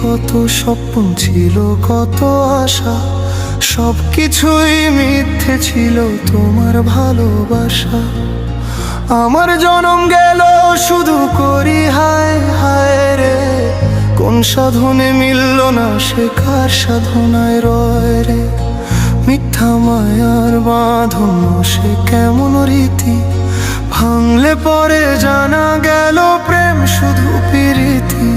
কত স্বপ্ন ছিল, কত আশা, সবকিছুই মিথ্যে ছিল তোমার ভালোবাসা। আমার জনম গেল শুধু করি হায় হায় রে, কোন সাধনে মিলল না সে কার সাধনায় রয় রে। মিথ্যা মায়ার বাঁধন সে কেমন রীতি, ভাঙলে পরে জানা গেল প্রেম শুধু প্রীতি।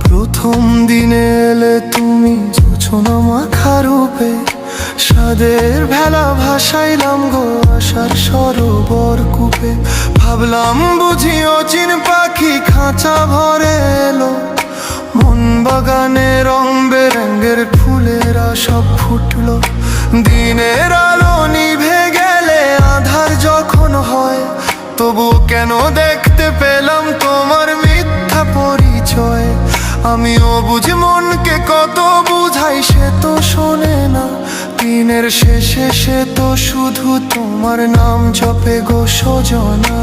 প্রথম দিনে এলে তুমি যোছনা মাখা রূপে, সাদের ভেলা ভাসাইলাম গো আশার সরোবর কূপে। ভাবলাম বুঝি অচিন পাখি খাঁচা ভরে এলো, মন বাগানে রং বেরঙের ফুলেরা সব ফুটলো। দিনের আলো নিভে গেলে আধার যখন হয়, তবু কেন দেখতে পেলাম তোমার মিথ্যা পরিচয়। আমিও বুঝি মনকে কত বুঝাই, সে তো শোনে না। দিনের শেষে সে তো শুধু তোমার নাম জপে গো সজনা।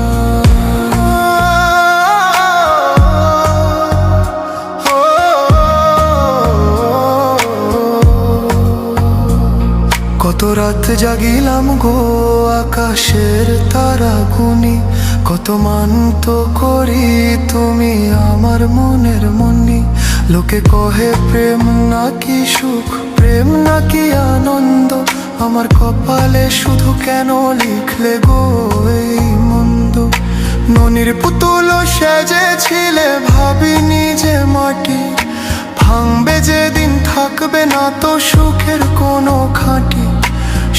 কত রাত জাগিলাম গো আকাশের তারা গুনি, কত মানত করি তুমি আমার মনের মনি। লোকে কহে প্রেম নাকি সুখ, প্রেম নাকি আনন্দ, আমার কপালে শুধু কেন লিখলে গো এই মন্দ। ননির পুতুল সেজেছিলে ভাবিনি যে মাটি, ভাঙবে যেদিন থাকবে না তো সুখের কোনো খাঁটি।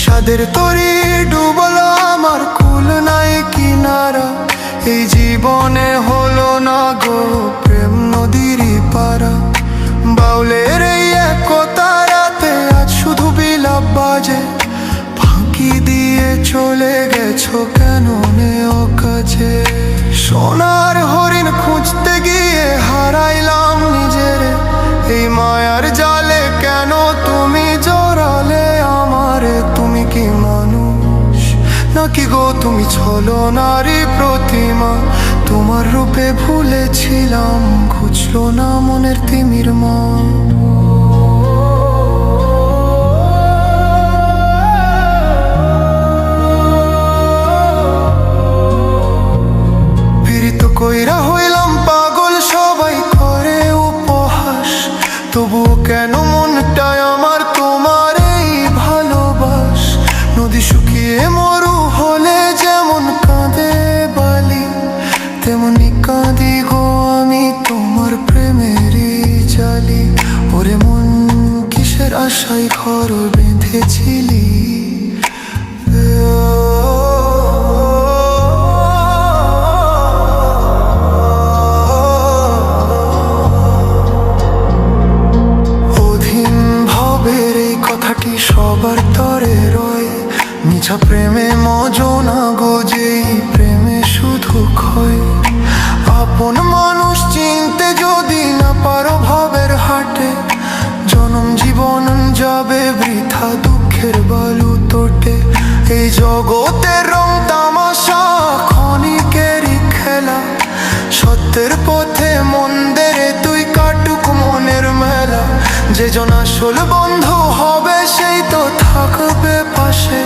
সাদের তরি ডুবলো আমার কুল নাই কিনারা, এই জীবনে হলো না গো প্রেম নদীরই পারা। বাউলের এই একতা রাতে আজ শুধু বিলাপ বাজে, ফাঁকি দিয়ে চলে গেছো কেন নেও কাছে। সোনার হরিণ খুঁজতে গিয়ে হারাইলাম নিজের, এই মায়ার জালে কেন তুমি জড়ালে আমারে। তুমি কি মানুষ নাকি গো তুমি ছলনারই প্রতিমা, তোমার রূপে ভুলেছিলাম খুঁজলো না মনের তিমির মা। পীড়িত কইরা হইলাম পাগল সবাই করে উপহাস, তবুও কেন মনটায় আমার তোমার এই ভালোবাস। নদী শুকিয়ে মরু হলে যেমন কাঁদে বালি, তেমনি কাঁদি গো আমি তোমার প্রেমেরই জালি। ওরে মন কিসের আশায় ঘর বেঁধেছিলি, অধীন ভবের এই কথাটি সবার তরে রয়। মিছা প্রেমে মজনা গো যেই প্রেমে শুধু ক্ষয়। আপন মানুষ চিনতে যদি না পারো ভাবের হাটে, জনম জীবন যাবে বৃথা দুঃখের বালু তোটে। এই জগতের রং তামাশা ক্ষণিকেরই খেলা, সত্যের পথে মন্দের তুই কাটুক মনের মেলা। যে জন আসল বন্ধু হবে সেই তো থাকবে পাশে,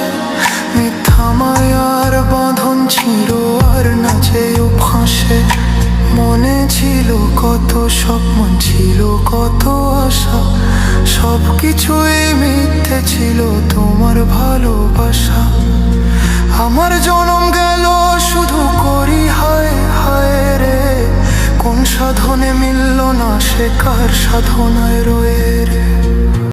মিথ্যা মায়ার বাঁধন ছিল আর না যেও ফাঁসে। মনে ছিল কত স্বপ্ন ছিল কত আশা, সবকিছুই মিথ্যে ছিল তোমার ভালোবাসা। আমার জনম গেল শুধু করি হায় হায় রে, কোন সাধনে মিলল না সে কার সাধনায় রয়ে রে।